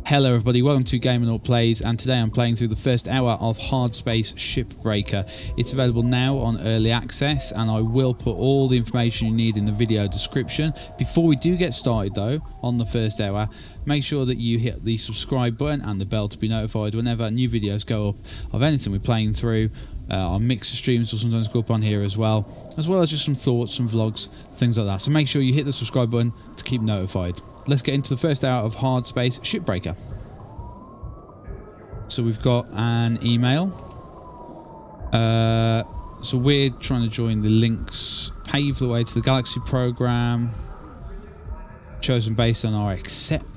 Hello everybody, welcome to GameOrNought Plays, and today I'm playing through the first hour of Hardspace Shipbreaker. It's available now on early access, and I will put all the information you need in the video description. Before we do get started though, on the first hour, make sure that you hit the subscribe button and the bell to be notified whenever new videos go up of anything we're playing through. Our mixer streams will sometimes go up on here as well as just some thoughts, some vlogs, things like that. So make sure you hit the subscribe button to keep notified. Let's get into the first hour of Hardspace Shipbreaker. So we've got an email. So we're trying to join the links, pave the way to the Galaxy program, chosen based on our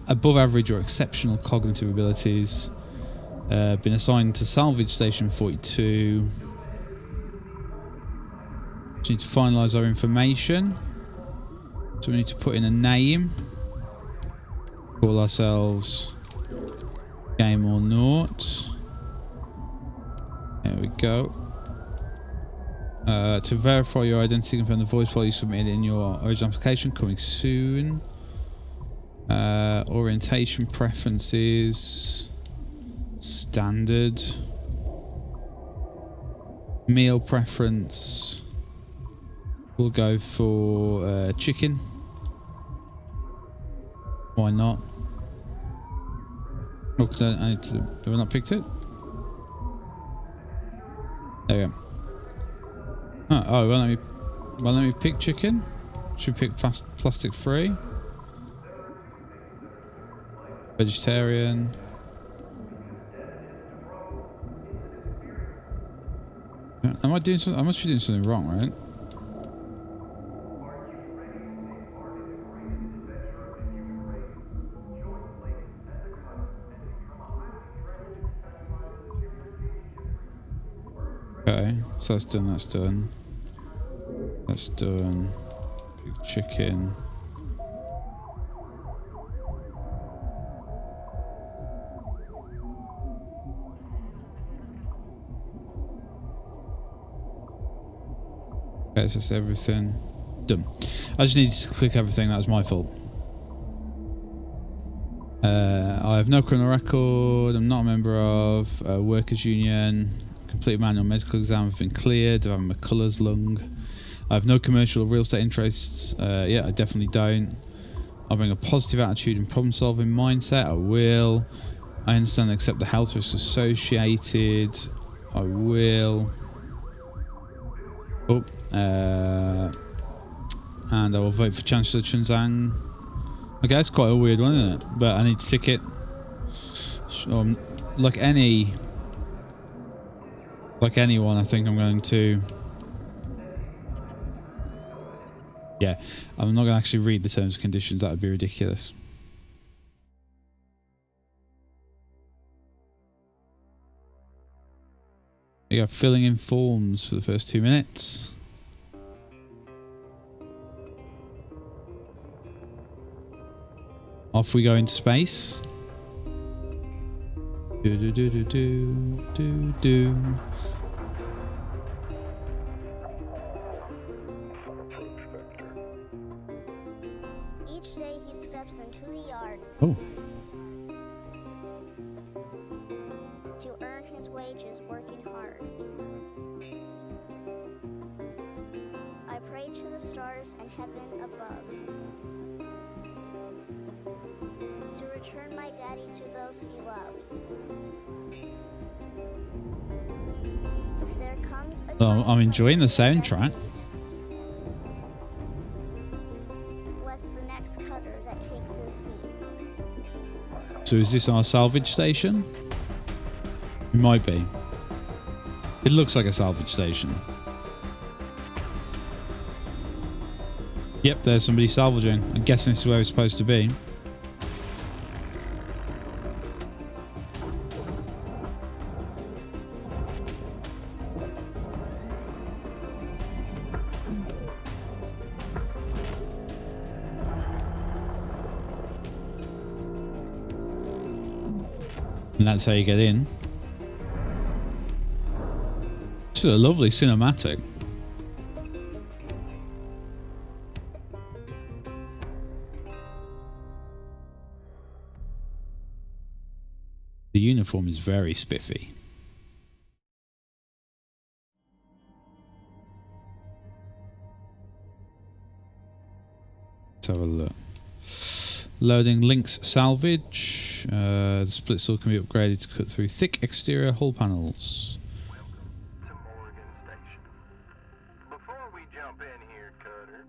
above average or exceptional cognitive abilities. Been assigned to Salvage Station 42. Just need to finalise our information. So we need to put in a name. Call ourselves GameOrNought. There we go. To verify your identity, confirm the voice file you submitted in your original application. Coming soon. Orientation preferences. Standard. Meal preference. We'll go for chicken. Why not? Oh, I need to. Have I not picked it? There we go. Oh, won't let me pick chicken. Should we pick plastic free? Vegetarian. Am I doing something? I must be doing something wrong, right? Okay, so that's done, that's done. That's done. Big chicken. Okay, so that's everything. Done. I just need to click everything, that was my fault. I have no criminal record, I'm not a member of Workers' Union. Complete manual medical exam have been cleared. I have my colours lung. I have no commercial or real estate interests. Yeah, I definitely don't. I'll bring a positive attitude and problem solving mindset. I will. I understand and accept the health risks associated. I will. Oh, and I will vote for Chancellor Chunzang. Okay, that's quite a weird one, isn't it? But I need to tick it. Like anyone, I think I'm going to... Yeah, I'm not going to actually read the terms and conditions. That would be ridiculous. You go, filling in forms for the first 2 minutes. Off we go into space. Do do do do do do do. Each day he steps into the yard. Oh. To earn his wages working hard. I pray to the stars and heaven above. To return my daddy to those he loves. If there comes a I'm enjoying the soundtrack. bless the next cutter that takes his seat. So is this our salvage station? It might be. It looks like a salvage station. Yep, there's somebody salvaging. I'm guessing this is where it's supposed to be. And that's how you get in. It's a lovely cinematic. The uniform is very spiffy. Let's have a look. Loading links salvage. The split saw can be upgraded to cut through thick exterior hull panels. Welcome to Morgan Station. Before we jump in here, Cutter,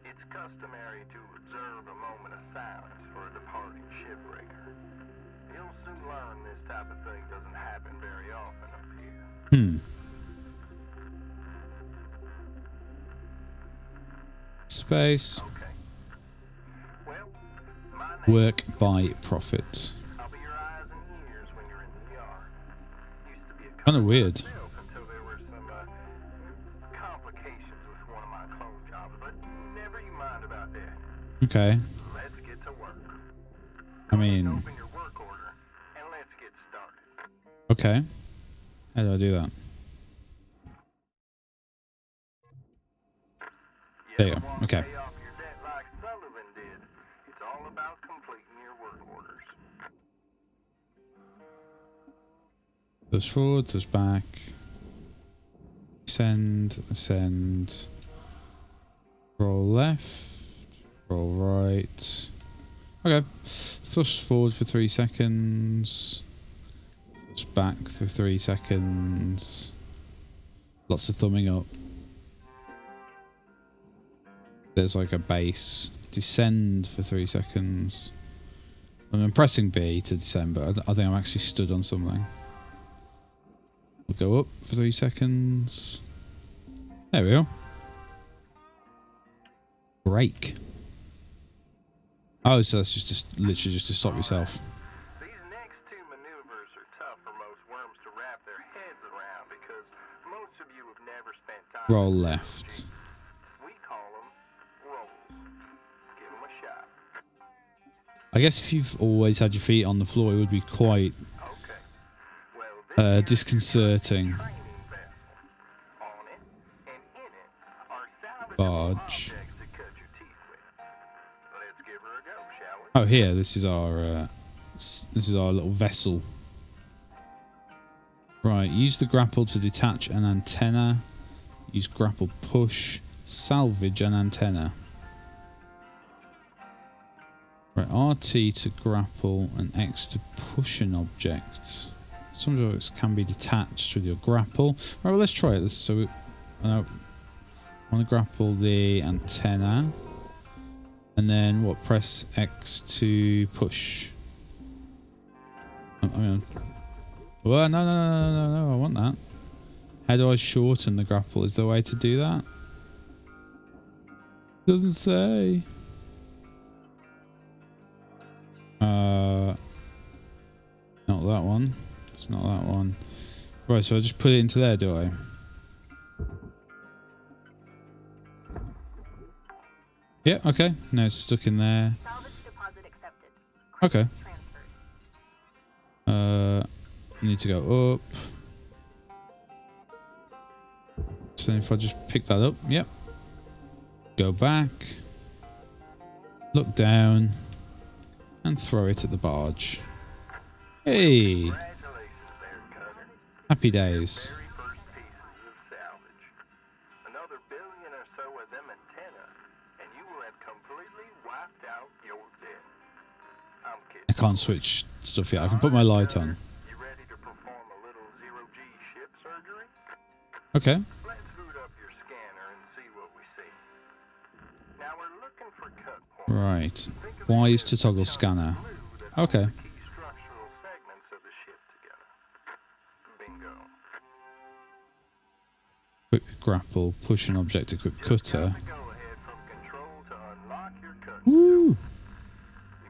it's customary to observe a moment of silence for a departing shipbreaker. You'll soon learn this type of thing doesn't happen very often up here. Space. Okay. Well, my name Work by profit. I'll be your eyes and ears when you're in the yard. Used to be a Kind of weird. myself until there were some complications with one of my clone jobs, but never you mind about that. Okay. Let's get to work. I mean, Open your work order and let's get started. okay. How do I do that? There you go. Okay. Pay off your debt like Sullivan did. It's all about completing your work orders. Goes forward, goes back. Send, ascend. Roll left. Roll right. Okay. Thrust forward for 3 seconds. Thrust back for 3 seconds. Lots of thumbing up. There's like a base. Descend for 3 seconds. I'm pressing B to descend, but I think I'm actually stood on something. We'll go up for 3 seconds. There we go. Brake. Oh, so that's just literally just to stop yourself. These next two maneuvers are tough for most worms to wrap their heads around because most of you have never spent time. Roll left. We call them rolls. Give them a shot. I guess if you've always had your feet on the floor, it would be quite Okay. Well, this disconcerting. training vessel. On it and in it are salvageable Barge. objects to cut your teeth with. Let's give her a go, shall we? Oh, here, this is our little vessel. Right, use the grapple to detach an antenna. Use grapple push. Salvage an antenna. Right, RT to grapple and X to push an object. Some objects can be detached with your grapple. Right, well, let's try it. I want to grapple the antenna. And then what? Press X to push. Well, no, I want that. How do I shorten the grapple? Is there a way to do that? Doesn't say. Not that one. It's not that one. Right, so I just put it into there, do I? Yeah, okay. No, it's stuck in there. Salvage deposit accepted. Okay. Transferred. Need to go up. So if I just pick that up, yep. Go back. Look down. And throw it at the barge. Hey! Congratulations there, Cutter. Happy days. Very first pieces of salvage. Another billion or so of them antenna, and you will have completely wiped out your debt. I'm kidding. I can't switch stuff yet. I can put my light on. You ready to perform a little zero-G ship surgery? Okay. Let's boot up your scanner and see what we see. Now we're looking for cut points. Right. Think of Y it is as to toggle the scanner. glue that holds Okay. the key structural segments of the ship together. Bingo. Quick grapple. Push an object. Equip cutter. Got the go-ahead from control to unlock your cut. Woo! You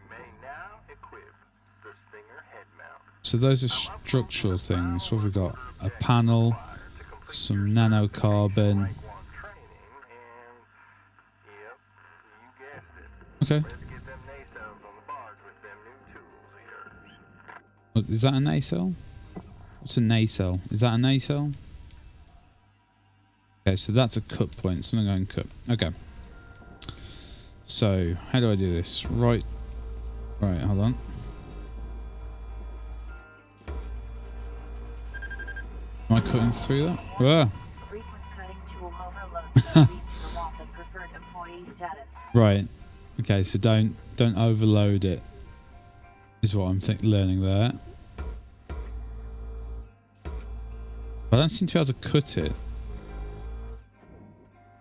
may now equip the Stinger head mount. So those are structural things. What have we got? A panel. Some nanocarbon. Training and, yep, you guessed it. Okay. Let's get them nacelles on the barge with them new tools of yours. Look, is that a nacelle? What's a nacelle? Is that a nacelle? Okay, so that's a cut point. So I'm going to cut. Okay. So, how do I do this? Right, hold on. Am I cutting through that? Whoa. Right. Okay, so don't overload it. Is what I'm learning there. I don't seem to be able to cut it.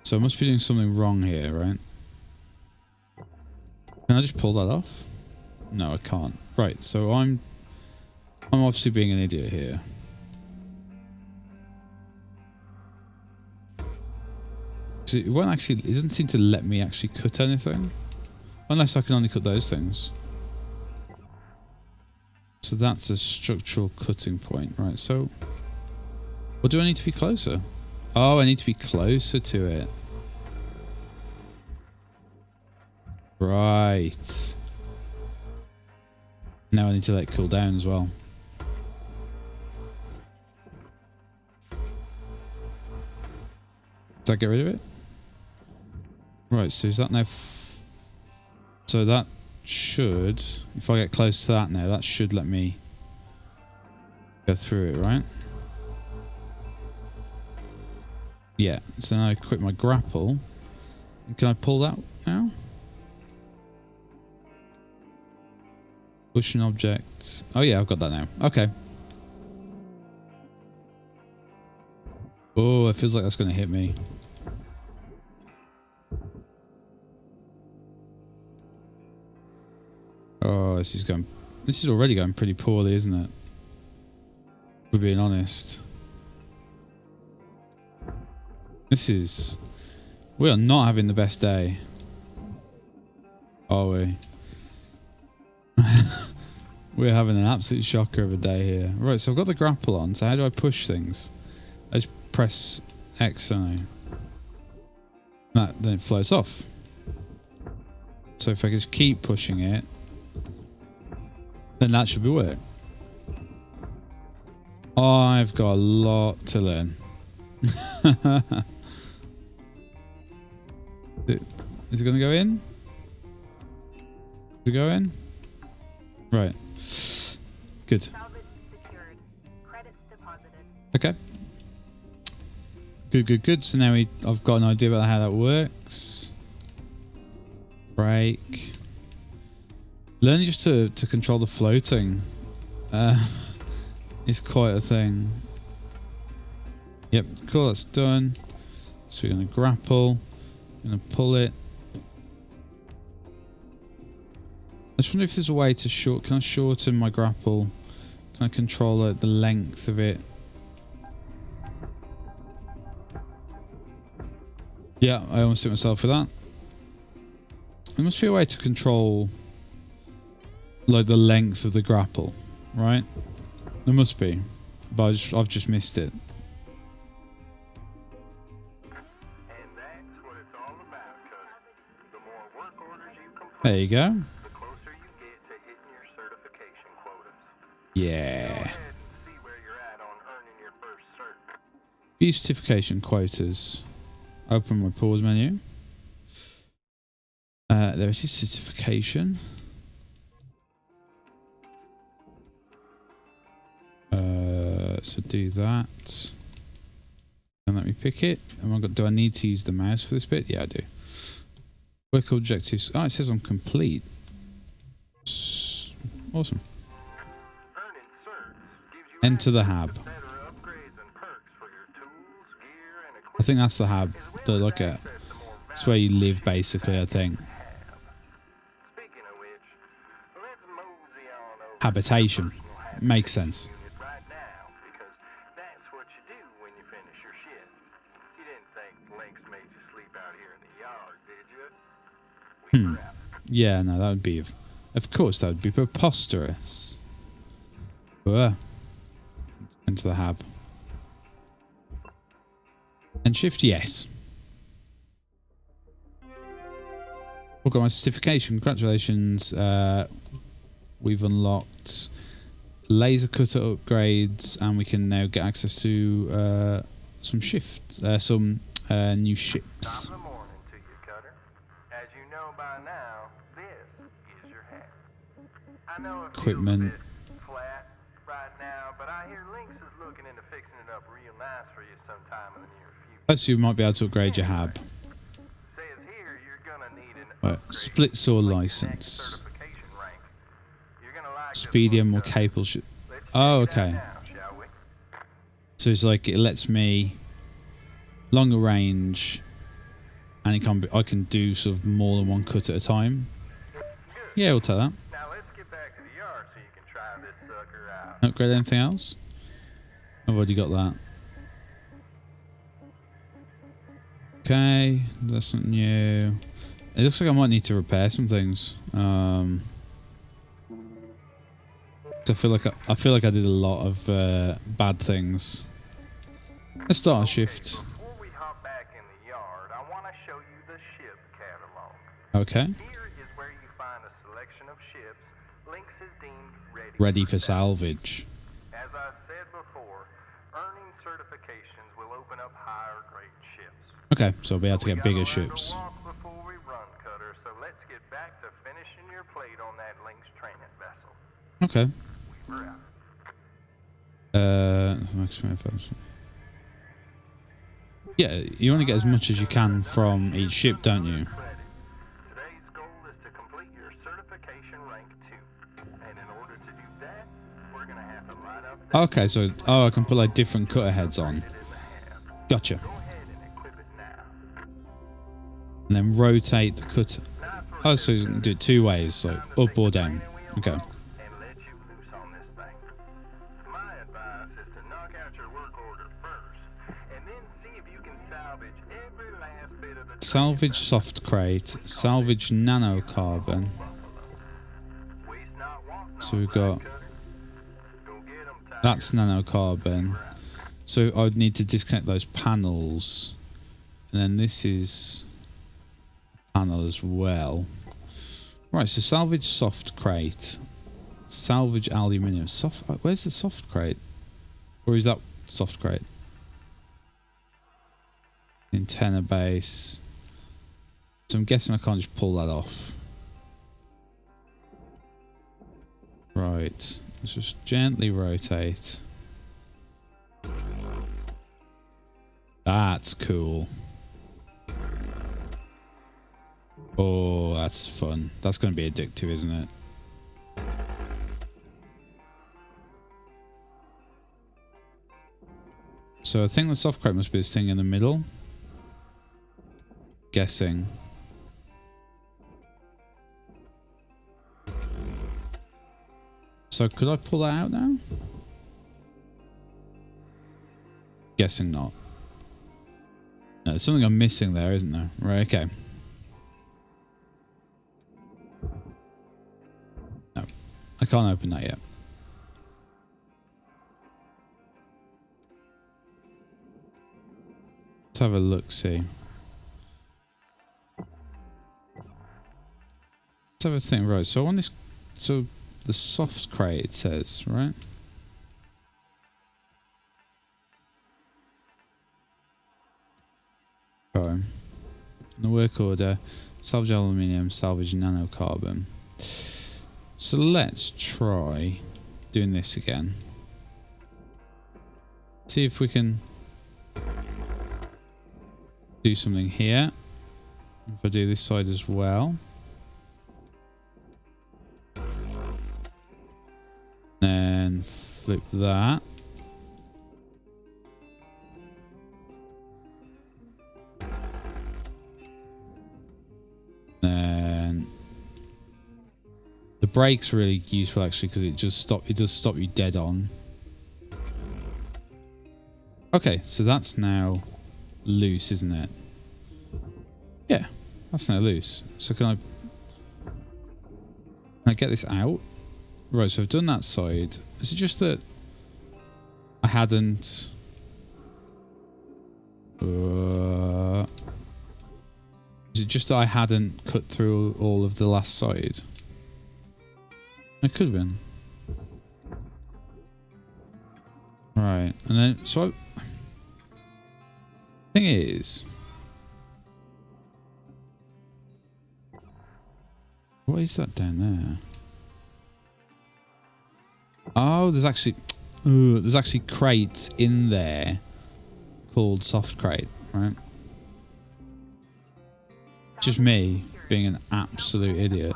So I must be doing something wrong here, right? Can I just pull that off? No, I can't. Right, so I'm obviously being an idiot here. It won't actually, it doesn't seem to let me actually cut anything. Unless I can only cut those things. So that's a structural cutting point, right? So, or do I need to be closer? Oh, I need to be closer to it. Right. Now I need to let it cool down as well. Did I get rid of it? Right, so is that now... So that should... If I get close to that now, that should let me go through it, right? Yeah, so now I quit my grapple. Can I pull that now? Push an object. Oh yeah, I've got that now. Okay. Oh, it feels like that's going to hit me. Oh, this is already going pretty poorly, isn't it? If we're being honest. We are not having the best day. Are we? We're having an absolute shocker of a day here. Right, so I've got the grapple on, so how do I push things? I just press X, don't I? Then it floats off. So if I just keep pushing it, then that should be work. I've got a lot to learn. Is it going to go in? Is it go in? Right. Good. Okay. Good. So now I've got an idea about how that works. Break. Learning just to control the floating is quite a thing. Yep, cool, that's done. So we're going to grapple. I'm going to pull it. I just wonder if there's a way to can I shorten my grapple? Can I control the length of it? Yeah, I almost hit myself for that. There must be a way to control like the length of the grapple, right? There must be, but I've just missed it. And that's what it's all about, because the more work orders you complete, There you go. the closer you get to hitting your certification quotas. Yeah. Go ahead and see where you're at on earning your first cert. View certification quotas. Open my pause menu. There is certification. So do that. And let me pick it. Do I need to use the mouse for this bit? Yeah, I do. Work objectives. Oh, it says I'm complete. Awesome. Enter the hab. I think that's the hab to look at. It's where you live, basically, I think. Habitation. Makes sense. Yeah, no, that would be... Of course, that would be preposterous. Into the hab. And shift yes. We've got my certification. Congratulations. We've unlocked laser cutter upgrades, and we can now get access to some shifts, some new ships. Equipment. right now, but I hear Lynx is looking into fixing it up real nice for you sometime in the near future. Plus, you might be able to upgrade your hab. Says here you're gonna need an Right, upgrade split saw to your license. certification rank. You're gonna like this Speedier, one, more Cutter. capable. Let's Oh, check it out okay. now, shall we? So it's like it lets me longer range, and it can be, I can do sort of more than one cut at a time. Good. Yeah, we'll take that. Now let's get back to the yard so you can try this sucker out. Upgrade anything else? I've already got that. Okay, that's not new. It looks like I might need to repair some things. I feel like I did a lot of bad things. Let's start a shift. Before we hop back in the yard, I want to show you the ship catalog. Okay. Here is where you find a selection of ships Lynx is deemed Ready for salvage. As I said before, earning certifications will open up higher grade ships. Okay, so I'll be able to We get gotta bigger learn to ships. walk before we run, Cutter, so let's get back to finishing your plate on that Lynx training vessel. Okay. We're out. Maximum efficiency. Yeah, you want to get as much as you can from each ship, don't you? Today's goal is to complete your certification rank 2. And in order to do that, we're going to have to line up Okay, so I can put like different cutter heads on. Gotcha. Go ahead and equip it now. And then rotate the cutter. Oh, so you can do it two ways, like up or down. Okay. And let you loose on this thing. My advice is to knock out your work order first, and then see if you can salvage every last bit of the Salvage soft crate, salvage nanocarbon. Waste not, want not, So we've got, Go get 'em, Tiger. that's nanocarbon. So I would need to disconnect those panels. And then this is a panel as well. Right, so salvage soft crate. Salvage aluminium. Soft. Where's the soft crate? Or is that soft crate? Antenna base. So I'm guessing I can't just pull that off. Right. Let's just gently rotate. That's cool. Oh, that's fun. That's going to be addictive, isn't it? So I think the soft crate must be this thing in the middle. Guessing. So could I pull that out now? Guessing not. No, there's something I'm missing there, isn't there? Right, okay. No, I can't open that yet. Let's have a look, see. Let's have a think, right, so I want this, so the soft crate it says, right? Okay. The work order, salvage aluminium, salvage nanocarbon. So let's try doing this again. See if we can do something here. If I do this side as well. Then flip that. Then the brake's really useful actually because it does stop you dead on. Okay, so that's now loose, isn't it? Yeah, that's now loose. So can I get this out? Right, so I've done that side. Is it just that I hadn't... is it just that I hadn't cut through all of the last side? It could have been. Right, and then, so thing is... What is that down there? Oh, there's actually crates in there called soft crate, right? Just me being an absolute idiot.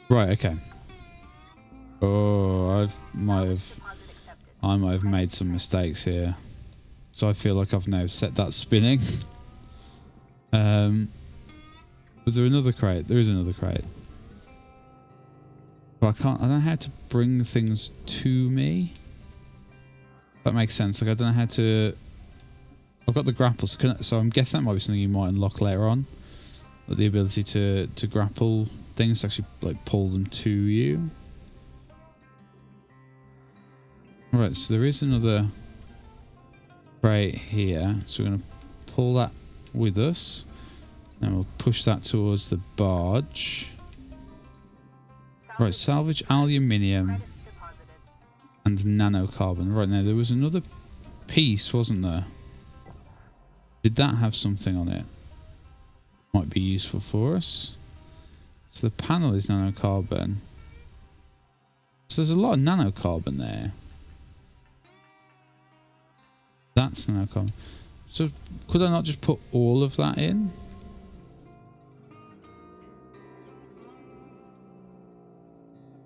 Right, okay. Oh, I might have made some mistakes here. So I feel like I've now set that spinning. Was there another crate? There is another crate. But I don't know how to bring things to me. That makes sense. Like, I don't know how to... I've got the grapple, so I'm guessing that might be something you might unlock later on. But the ability to grapple things, to actually like pull them to you. Right, so there is another crate here. So we're going to pull that with us. And we'll push that towards the barge. Right, salvage aluminium and nanocarbon. Right, now there was another piece, wasn't there? Did that have something on it? Might be useful for us. So the panel is nanocarbon. So there's a lot of nanocarbon there. That's nanocarbon. So could I not just put all of that in?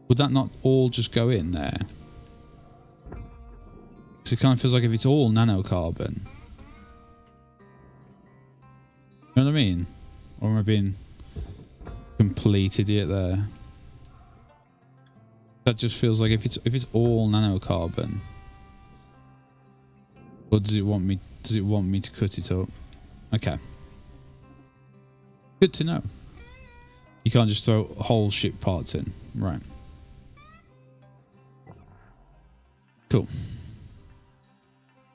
Would that not all just go in there? Because it kind of feels like if it's all nanocarbon. You know what I mean? Or am I being a complete idiot there? That just feels like if it's all nanocarbon. Or does it want me to cut it up? Okay. Good to know. You can't just throw whole ship parts in. Right. Cool.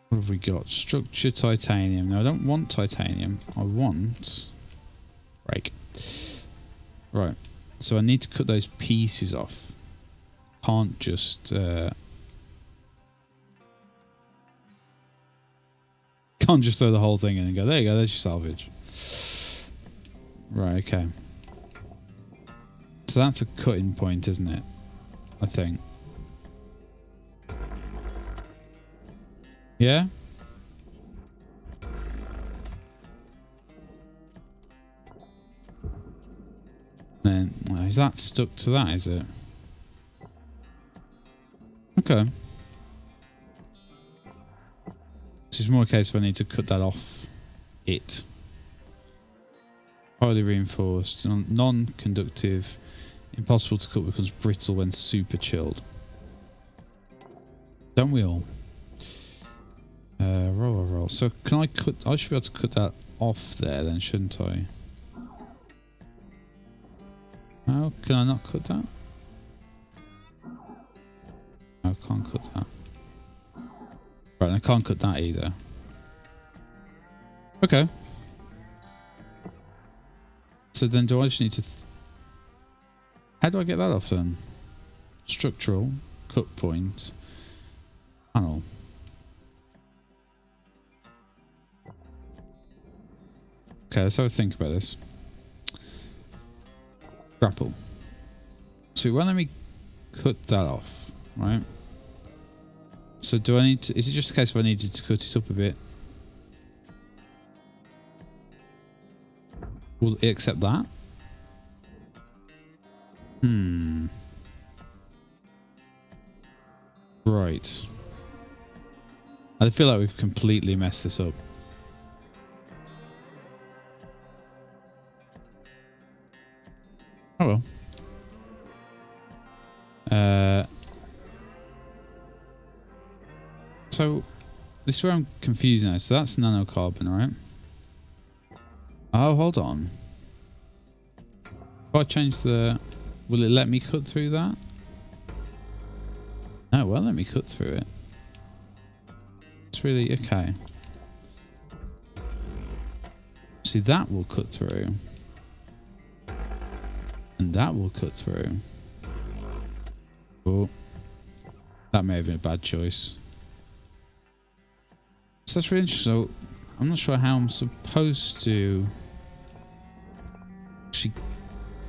What have we got? Structure titanium. Now I don't want titanium. I want break. Right. So I need to cut those pieces off. Can't just can't just throw the whole thing in and go, there you go, there's your salvage. Right, okay. So that's a cutting point, isn't it? I think. Yeah? Then, well, is that stuck to that, is it? Okay. This is more a case of I need to cut that off it. Highly reinforced, non-conductive, impossible to cut, becomes brittle when super chilled. Don't we all? Roll. So can I cut? I should be able to cut that off there then, shouldn't I? How can I not cut that? I can't cut that. Right, and I can't cut that either. Okay. So then do I just need to... How do I get that off then? Structural, cut point, panel. Okay, let's have a think about this. Grapple. So well, let me cut that off, right? So do I need to... Is it just a case of I needed to cut it up a bit? Will it accept that? Right. I feel like we've completely messed this up. Oh well. So this is where I'm confused now. So that's nanocarbon, right? Oh, hold on. If I change the... Will it let me cut through that? No, it won't let me cut through it. It's really... Okay. See, that will cut through. And that will cut through. Oh. That may have been a bad choice. So that's really interesting. So I'm not sure how I'm supposed to actually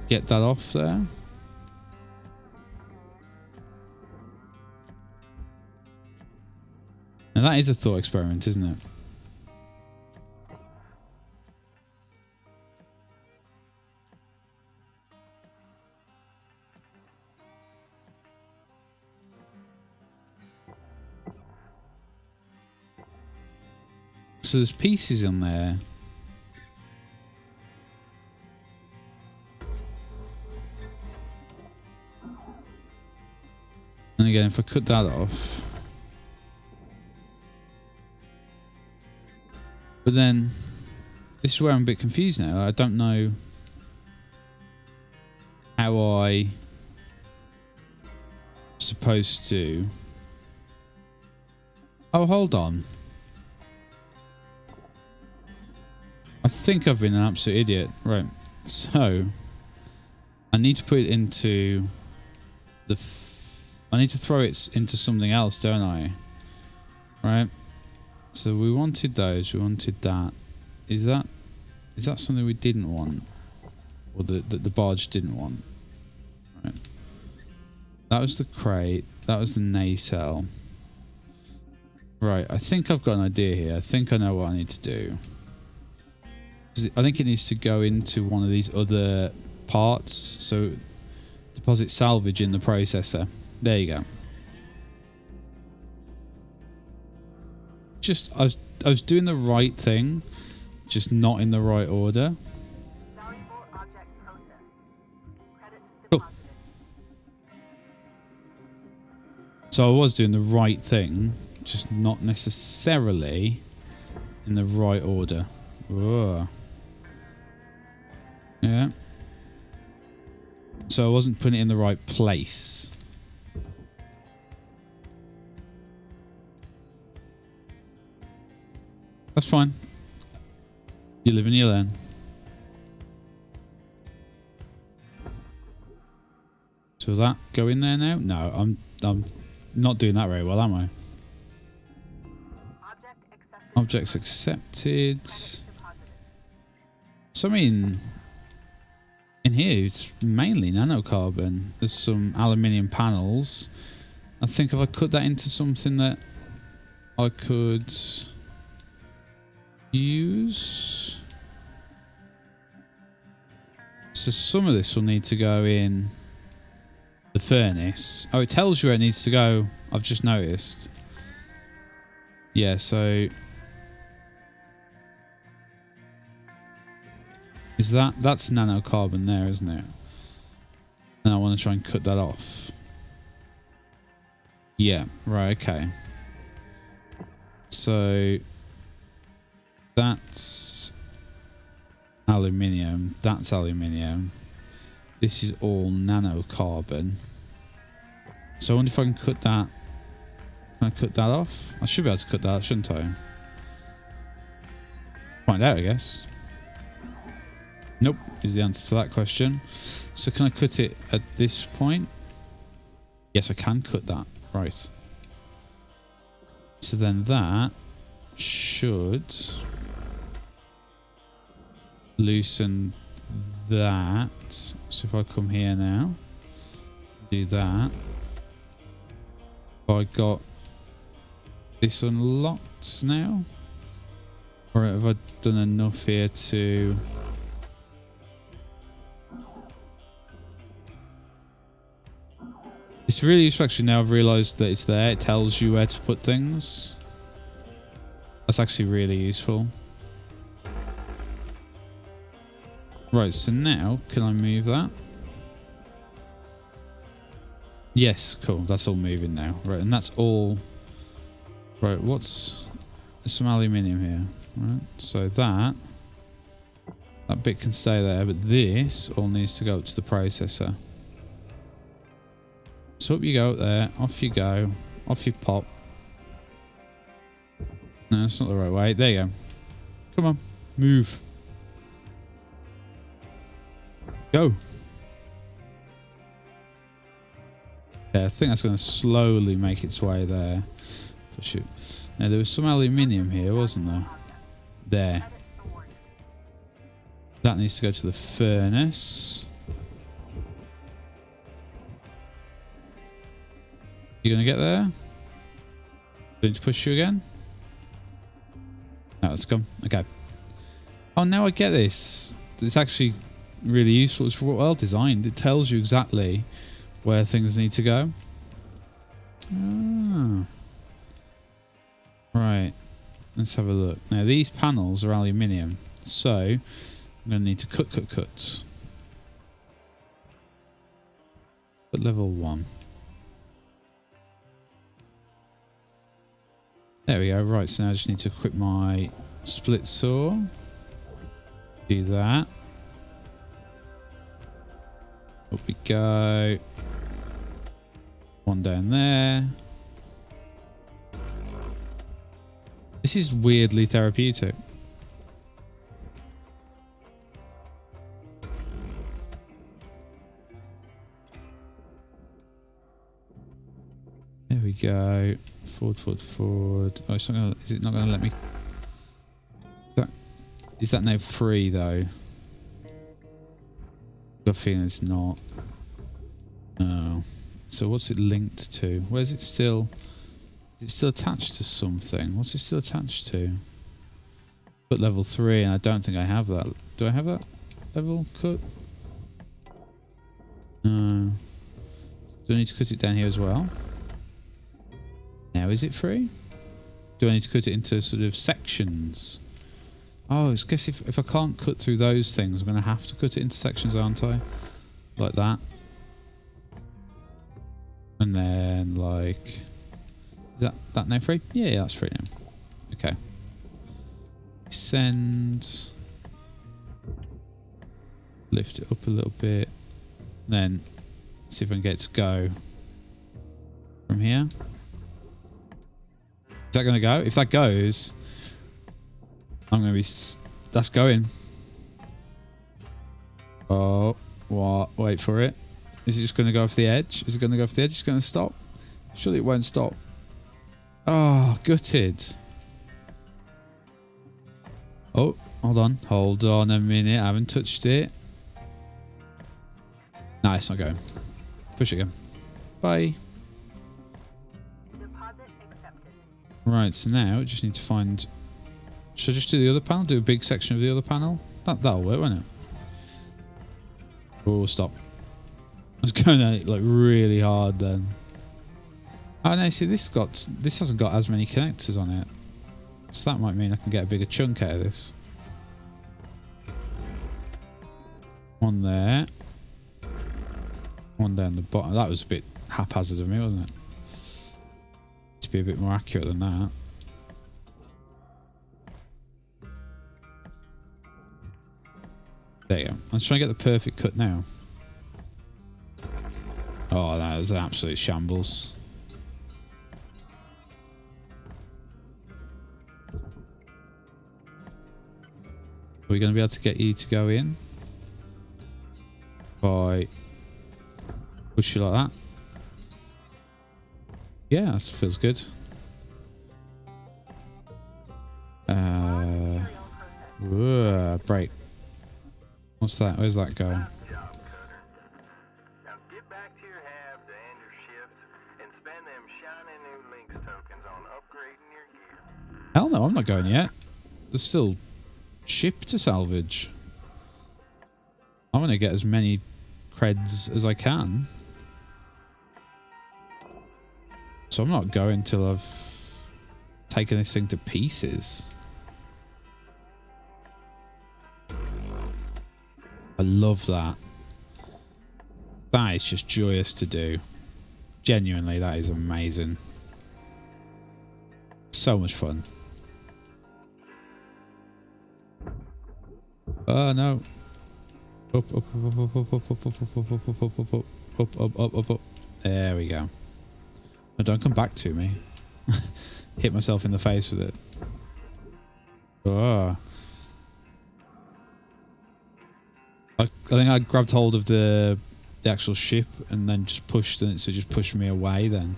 get that off there. Now that is a thought experiment, isn't it? So there's pieces in there. And again, if I cut that off. But then, this is where I'm a bit confused now. I don't know how I'm supposed to... Oh, hold on. I think I've been an absolute idiot. Right, so I need to put it into the... I need to throw it into something else, don't I? Right. So we wanted those. We wanted that. Is that something we didn't want, or that the barge didn't want? Right. That was the crate. That was the nacelle. Right. I think I've got an idea here. I think I know what I need to do. I think it needs to go into one of these other parts. So deposit salvage in the processor. There you go. Just I was doing the right thing, just not in the right order. Valuable object processed. Credits Cool. deposited. So I was doing the right thing, just not necessarily in the right order. Whoa. Yeah. So I wasn't putting it in the right place. That's fine. You live and you learn. So does that go in there now? No, I'm not doing that very well, am I? Objects accepted. So I mean, in here it's mainly nanocarbon. There's some aluminium panels. I think if I cut that into something that I could use. So some of this will need to go in the furnace. Oh, it tells you where it needs to go. I've just noticed. Yeah, so is that's nanocarbon there, isn't it? And I want to try and cut that off. Yeah, right, okay. So that's aluminium. That's aluminium. This is all nanocarbon. So I wonder if I can cut that. Can I cut that off? I should be able to cut that, shouldn't I? Find out, I guess. Nope, is the answer to that question. So can I cut it at this point? Yes, I can cut that. Right. So then that should loosen that. So if I come here now, do that. Have I got this unlocked now? Or have I done enough here to... It's really useful actually now I've realised that it's there. It tells you where to put things. That's actually really useful. Right, so now, can I move that? Yes, cool. That's all moving now. Right, and that's all... Right, what's... There's some aluminium here. Right, so that bit can stay there, but this all needs to go up to the processor. So up you go up there, off you go, off you pop. No, that's not the right way. There you go. Come on, move. Go. Yeah, I think that's going to slowly make its way there. Push it. Now there was some aluminium here, wasn't there? There. That needs to go to the furnace. You gonna get there? Going to push you again? No, let's go. Okay. Oh, now I get this. It's actually really useful. It's well designed. It tells you exactly where things need to go. Ah. Right. Let's have a look. Now, these panels are aluminium. So, I'm going to need to cut. Cut level 1. There we go. Right, so now I just need to equip my split saw. Do that. Up we go. One down there. This is weirdly therapeutic. There we go. Forward. Oh, it's not gonna, is it not going to let me? Is that now free though? I've got a feeling it's not. No. So what's it linked to? Where's it still? Is it still attached to something? What's it still attached to? Cut level 3, and I don't think I have that. Do I have that level cut? No. Do I need to cut it down here as well? Now is it free? Do I need to cut it into sort of sections? Oh, I guess if I can't cut through those things, I'm going to have to cut it into sections, aren't I? Like that. And then like... Is that now free? Yeah, that's free now. Okay. Send. Lift it up a little bit. Then see if I can get it to go from here. Is that going to go? If that goes, I'm going to be... That's going. Oh, what? Wait for it. Is it just going to go off the edge? Is it going to go off the edge? It's going to stop? Surely it won't stop. Oh, gutted. Oh, hold on. Hold on a minute. I haven't touched it. No, it's not going. Push it again. Bye. Right, so now we just need to find... Should I just do the other panel? Do a big section of the other panel? That'll work, won't it? Oh, stop. I was going at it like really hard then. Oh no, see this hasn't got as many connectors on it. So that might mean I can get a bigger chunk out of this. One there. One down the bottom. That was a bit haphazard of me, wasn't it? To be a bit more accurate than that. There you go. Let's try and get the perfect cut now. Oh, that was an absolute shambles. Are we going to be able to get you to go in? By push you like that? Yeah, that feels good. Break. What's that? Where's that going? Now get back to your hab to end your shift and spend them shiny new links tokens on upgrading your gear. Hell no, I'm not going yet. There's still ship to salvage. I want to get as many creds as I can. So I'm not going till I've taken this thing to pieces. I love that. That is just joyous to do. Genuinely, that is amazing. So much fun. Oh no. Up. There we go. No, don't come back to me. Hit myself in the face with it. Oh. I think I grabbed hold of the actual ship and then just pushed it, so it just pushed me away then.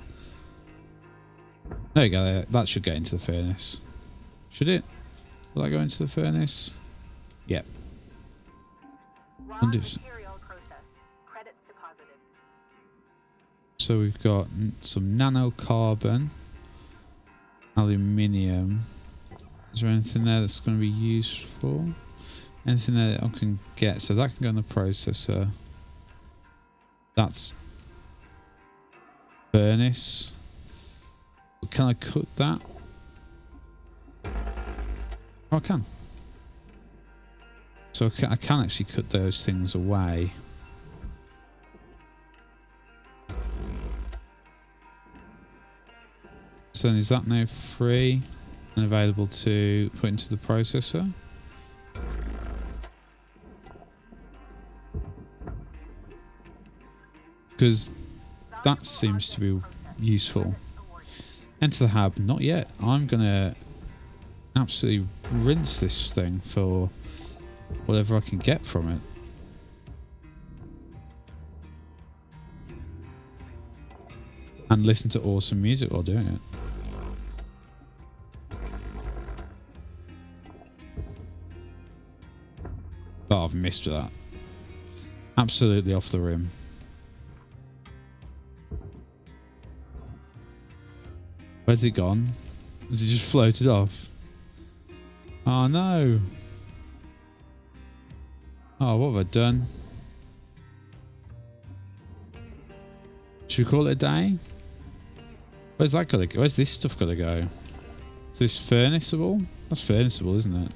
There you go. That should get into the furnace. Should it? Will that go into the furnace? Yep. Non-material process. Credits deposited. So we've got some nanocarbon, aluminium. Is there anything there that's going to be useful? Anything there that I can get? So that can go in the processor. That's furnace. But can I cook that? Oh, I can. So I can actually cut those things away. So is that now free and available to put into the processor? Because that seems to be useful. Enter the hub. Not yet. I'm going to absolutely rinse this thing for whatever I can get from it. And listen to awesome music while doing it. Oh, I've missed that. Absolutely off the rim. Where's it gone? Has it just floated off? Oh no! Oh, what have I done? Should we call it a day? Where's that gotta go? Where's this stuff gotta go? Is this furnaceable? That's furnaceable, isn't it?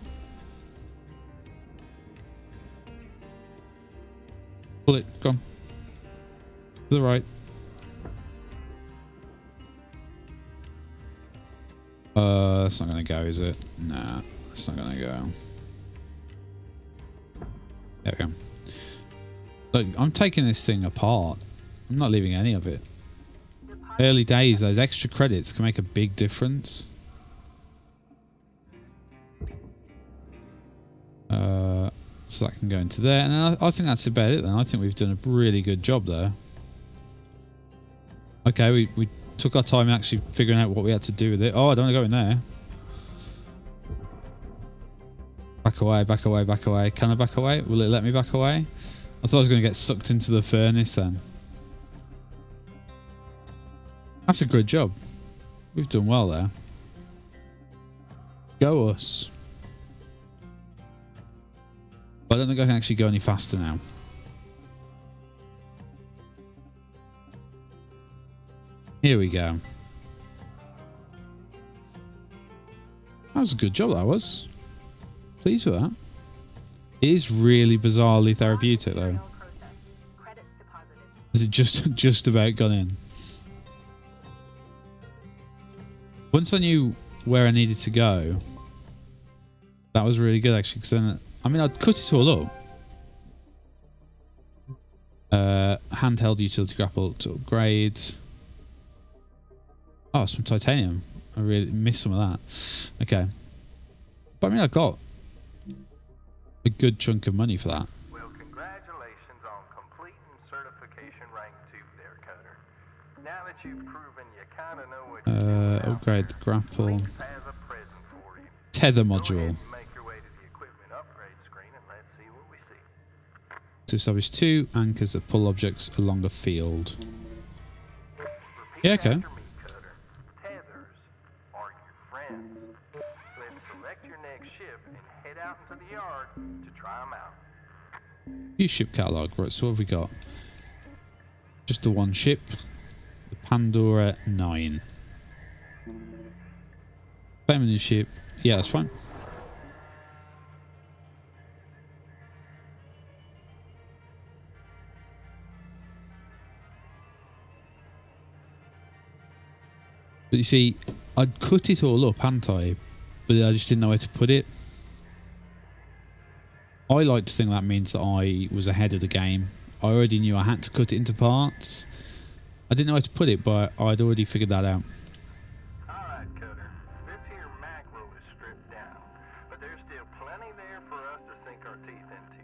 Pull it, go on. To the right. That's not gonna go, is it? Nah, it's not gonna go. There we go. Look, I'm taking this thing apart. I'm not leaving any of it. Early days, those extra credits can make a big difference. So that can go into there, and I think that's about it then. I think we've done a really good job there. Okay, we took our time actually figuring out what we had to do with it. Oh, I don't want to go in there. Back away, back away, back away. Can I back away? Will it let me back away? I thought I was going to get sucked into the furnace then. That's a good job. We've done well there. Go us. But I don't think I can actually go any faster now. Here we go. That was a good job, that was. Pleased with that. It is really bizarrely therapeutic though. Is it just about gone in? Once I knew where I needed to go, that was really good actually, because then, I mean, I'd cut it all up. Handheld utility grapple to upgrade. Oh, some titanium. I really missed some of that. Okay. But I mean, I got a good chunk of money for that. Well, congratulations on completing certification rank 2 there, Cutter. Now that you've proven you kind of know what you're doing, upgrade the grapple. Reef has a present for you. Tether Go ahead module. and make your way to the equipment upgrade screen and let's see what we see. To establish 2 anchors that pull objects along a field. Repeat Yeah, okay. after me, Cutter. Tethers are your friends. Let's select your next ship and head out into the yard to try them out. View ship catalog. Right, so what have we got? Just the one ship. The Pandora 9. Claim a new ship. Yeah, that's fine. But you see, I'd cut it all up, hadn't I? But I just didn't know where to put it. I like to think that means that I was ahead of the game. I already knew I had to cut it into parts. I didn't know where to put it, but I'd already figured that out. Alright, Cutter. This here macro is stripped down, but there's still plenty there for us to sink our teeth into,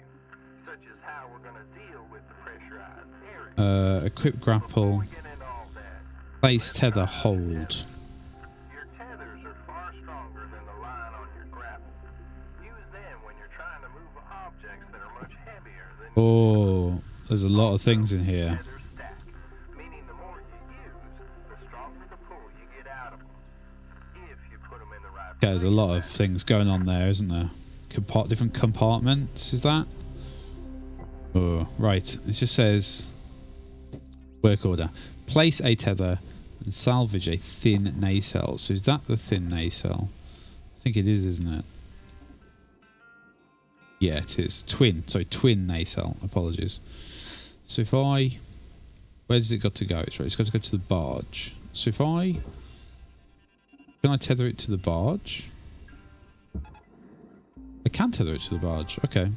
such as how we're going to deal with the pressurized area. Equip grapple. Before we get into all that, Place tether hold. your tethers are far stronger than the line on your grapple. Use them when you're trying to move objects that are much heavier than Oh, there's a lot of things in here. Tether stack, meaning the more you use, the stronger the pull you get out of them. If you put them in the right Okay, there's a place, lot of things going on there, isn't there? Different compartments, is that? Oh, right. It just says work order. Place a tether and salvage a thin nacelle. So is that the thin nacelle? I think it is, isn't it? Yeah, it is. Twin nacelle. Apologies. So if I... Where does it got to go? It's right. It's got to go to the barge. So if I... Can I tether it to the barge? I can tether it to the barge. Okay.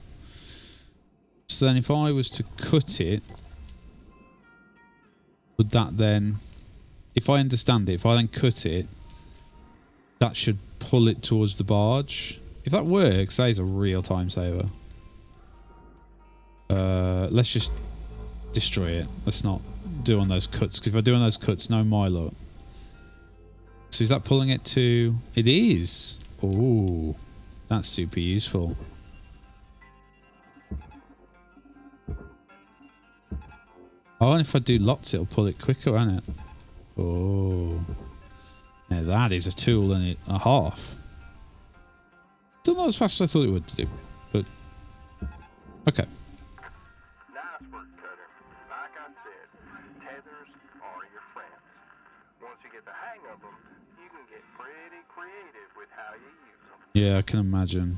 So then if I was to cut it... Would that then... If I understand it, if I then cut it... That should pull it towards the barge. If that works, that is a real time saver. Let's just destroy it. Let's not do on those cuts. Because if I do on those cuts, no my luck. So is that pulling it to... It is! Oh, that's super useful. Oh, and if I do lots, it'll pull it quicker, won't it? Oh. Now that is a tool and a half. Still not as fast as I thought it would do, but... Okay. Nice work, Cutter. Like I said, tethers are your friends. Once you get the hang of them, you can get pretty creative with how you use them. Yeah, I can imagine.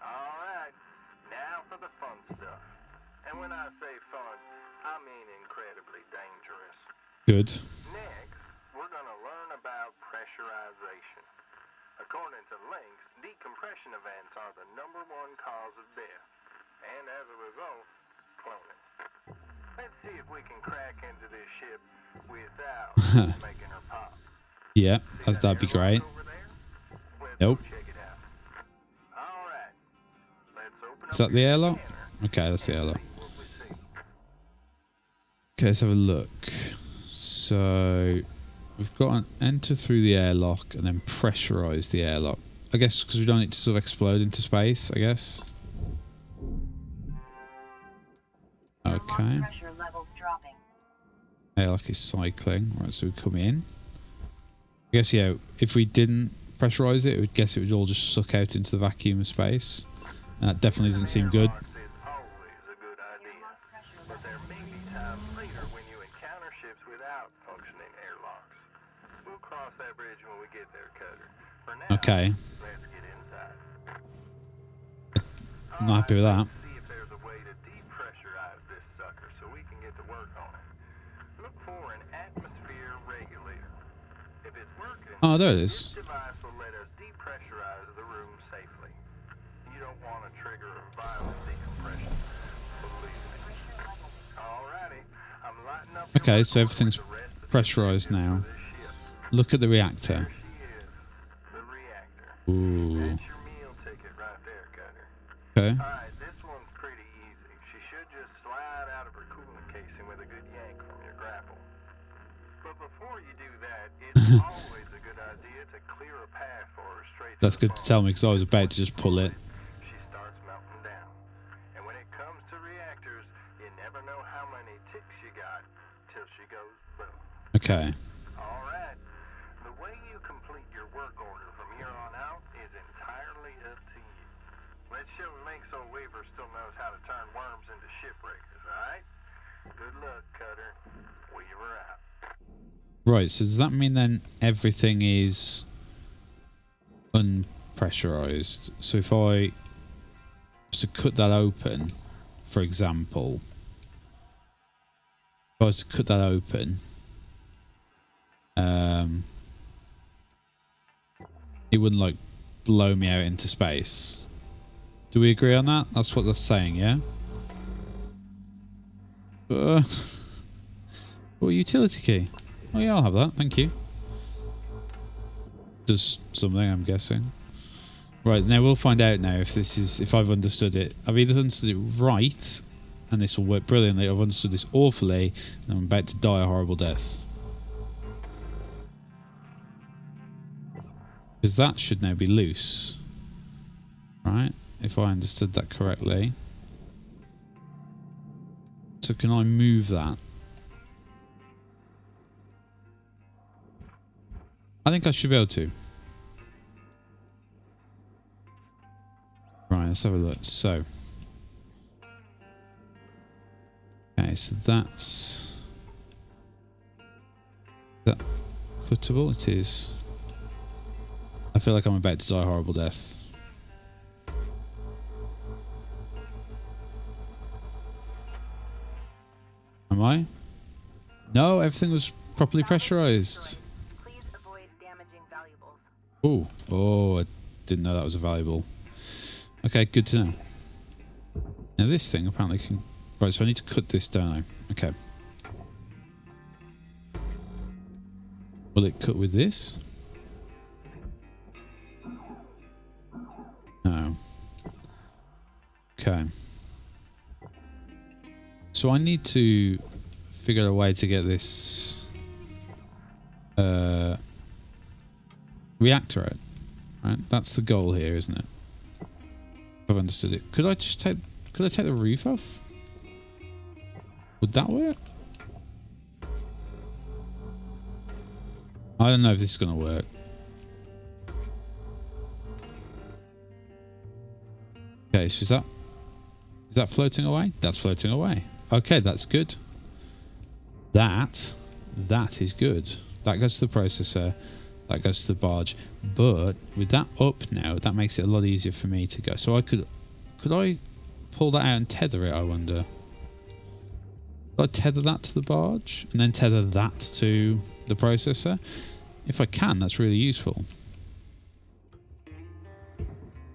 Alright, now for the fun stuff. And when I say fun, I mean incredibly dangerous. Good. Next, we're going to learn about pressurization. According to links, decompression events are the #1 cause of death, and as a result, cloning. Let's see if we can crack into this ship without making her pop. Yeah, that'd be great. Nope. Check it out. All right. Let's open Is that the airlock? Okay, that's the airlock. Okay, let's have a look. So we've got an enter through the airlock and then pressurize the airlock. I guess because we don't need to sort of explode into space, I guess. Okay. Pressure levels dropping. Airlock is cycling. Right, so we come in. I guess, yeah, if we didn't pressurize it, I would guess it would all just suck out into the vacuum of space. And that definitely doesn't seem good. Okay. I'm not happy with that. See if there's a way to depressurize this sucker so we can get to work on it. Look for an atmosphere regulator. If it's working, Oh, there it this is. device will let us depressurize the room safely. You don't want to trigger a violent decompression. Believe me. Alrighty, I'm lighting up. Okay, so everything's pressurized now. Look at the reactor. There she is, the reactor. Ooh. That's your meal ticket right there, Cutter. Okay. Alright, this one's pretty easy. She should just slide out of her coolant casing with a good yank from your grapple. But before you do that, it's always a good idea to clear a path for her straight to That's the good to phone. tell me because I was about to just pull it. She starts melting down. And when it comes to reactors, you never know how many ticks you got till she goes boom. Okay. Alright. The way you complete your work order from here on out is entirely up to you. Let's show Link's old Weaver still knows how to turn worms into shipbreakers, alright? Good luck, Cutter. Weaver out. Right, so does that mean then everything is unpressurized? So if I was to cut that open, for example, if I was to cut that open, it wouldn't like blow me out into space. Do we agree on that? That's what that's saying, yeah? Oh, utility key. Oh yeah, I'll have that, thank you. Does something, I'm guessing. Right, now we'll find out now if I've understood it. I've either understood it right, and this will work brilliantly, or I've understood this awfully, and I'm about to die a horrible death. Because that should now be loose. Right, if I understood that correctly. So can I move that? I think I should be able to. Right, let's have a look. So, okay, so that's that cuttable. It is. I feel like I'm about to die a horrible death. Am I? No, everything was properly pressurized. Please avoid damaging valuables. Oh, I didn't know that was a valuable. Okay, good to know. Now this thing apparently can... Right, so I need to cut this, don't I? Okay. Will it cut with this? No. Okay. So I need to figure out a way to get this reactor out. Right? That's the goal here, isn't it? I've understood it. Could I just take... Could I take the roof off? Would that work? I don't know if this is going to work. Okay, so is that floating away? That's floating away. Okay, that's good. That is good. That goes to the processor. That goes to the barge. But with that up now, that makes it a lot easier for me to go. So I could I pull that out and tether it, I wonder? Could I tether that to the barge and then tether that to the processor? If I can, that's really useful.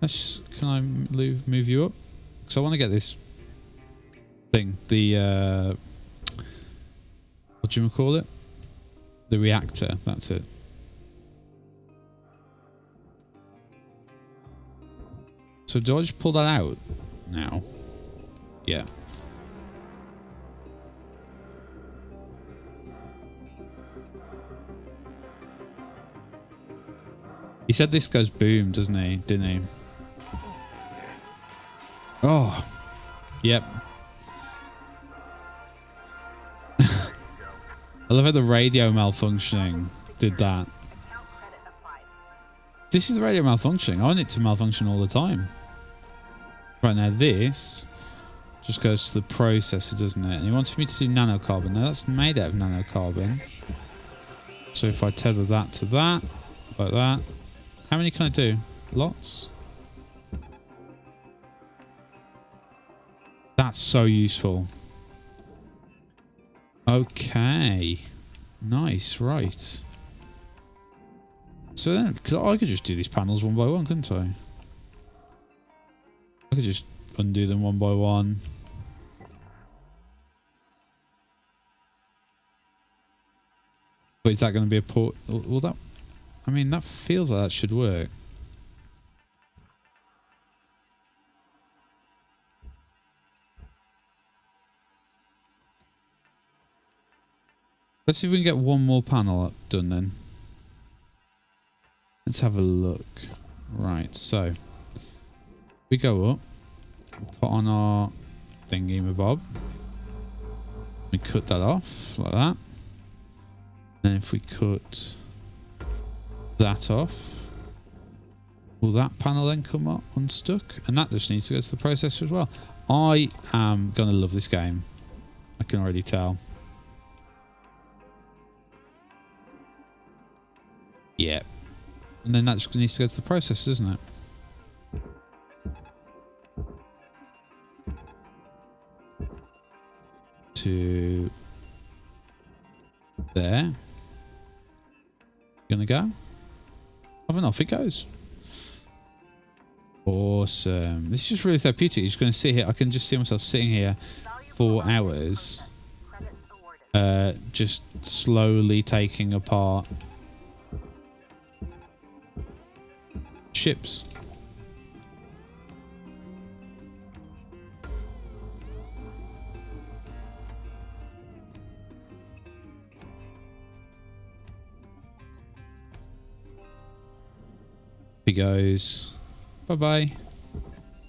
Can I move you up? Because I want to get this thing, the what do you call it? The reactor. That's it. So do I just pull that out now? Yeah. He said this goes boom, doesn't he? Didn't he? Oh. Yep. I love how the radio malfunctioning did that. This is the radio malfunctioning. I want it to malfunction all the time. Right, now this just goes to the processor, doesn't it? And he wanted me to do nanocarbon. Now that's made out of nanocarbon. So if I tether that to that, like that. How many can I do? Lots? That's so useful. Okay. Nice, right. So then, I could just do these panels one by one, couldn't I? I could just undo them one by one. But is that going to be a port? Will that... I mean, that feels like that should work. Let's see if we can get one more panel up done then. Let's have a look. Right, so we go up, put on our thingy-mabob. We cut that off like that. Then if we cut that off, will that panel then come up unstuck? And that just needs to go to the processor as well. I am gonna love this game. I can already tell. Yeah. And then that just needs to go to the processor, doesn't it? To there. Gonna go. And off it goes. Awesome. This is just really therapeutic. You're just going to sit here. I can just see myself sitting here for hours. Just slowly taking apart ships. He goes, bye-bye.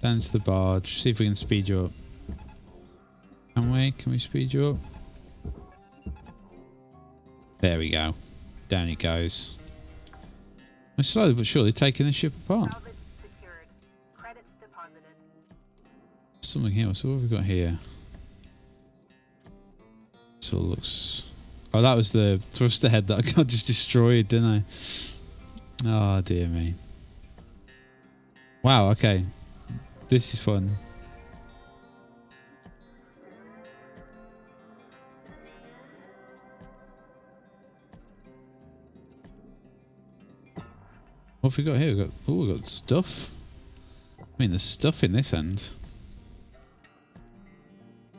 Down to the barge. See if we can speed you up. Can we? Can we speed you up? There we go. Down it goes. We're slowly but surely taking the ship apart. Salvage secured. Credits deposited. Something here. So what have we got here? So it looks... Oh, that was the thruster head that I got just destroyed, didn't I? Oh, dear me. Wow, okay. This is fun. What have we got here? We've got stuff. I mean, there's stuff in this end.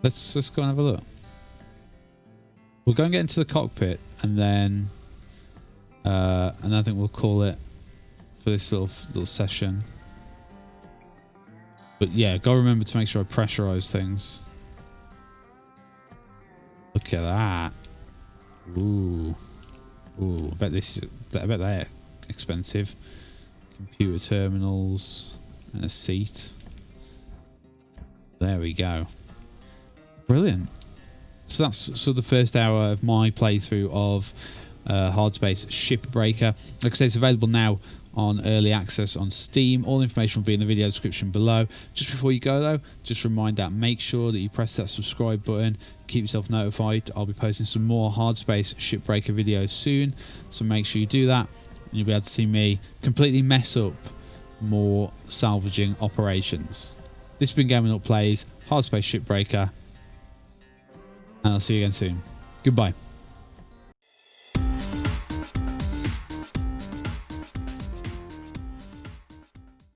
Let's go and have a look. We'll go and get into the cockpit, and then I think we'll call it for this little session. But yeah, gotta remember to make sure I pressurize things. Look at that. Ooh. Ooh, I bet they're expensive. Computer terminals and a seat. There we go. Brilliant. So that's the first hour of my playthrough of Hardspace Shipbreaker. Like I say, it's available now on early access on Steam. All information will be in the video description below. Just before you go though, just remind that make sure that you press that subscribe button, keep yourself notified. I'll be posting some more Hardspace Shipbreaker videos soon, so make sure you do that, and you'll be able to see me completely mess up more salvaging operations. This has been GameOrNought Plays Hardspace Shipbreaker, and I'll see you again soon. Goodbye.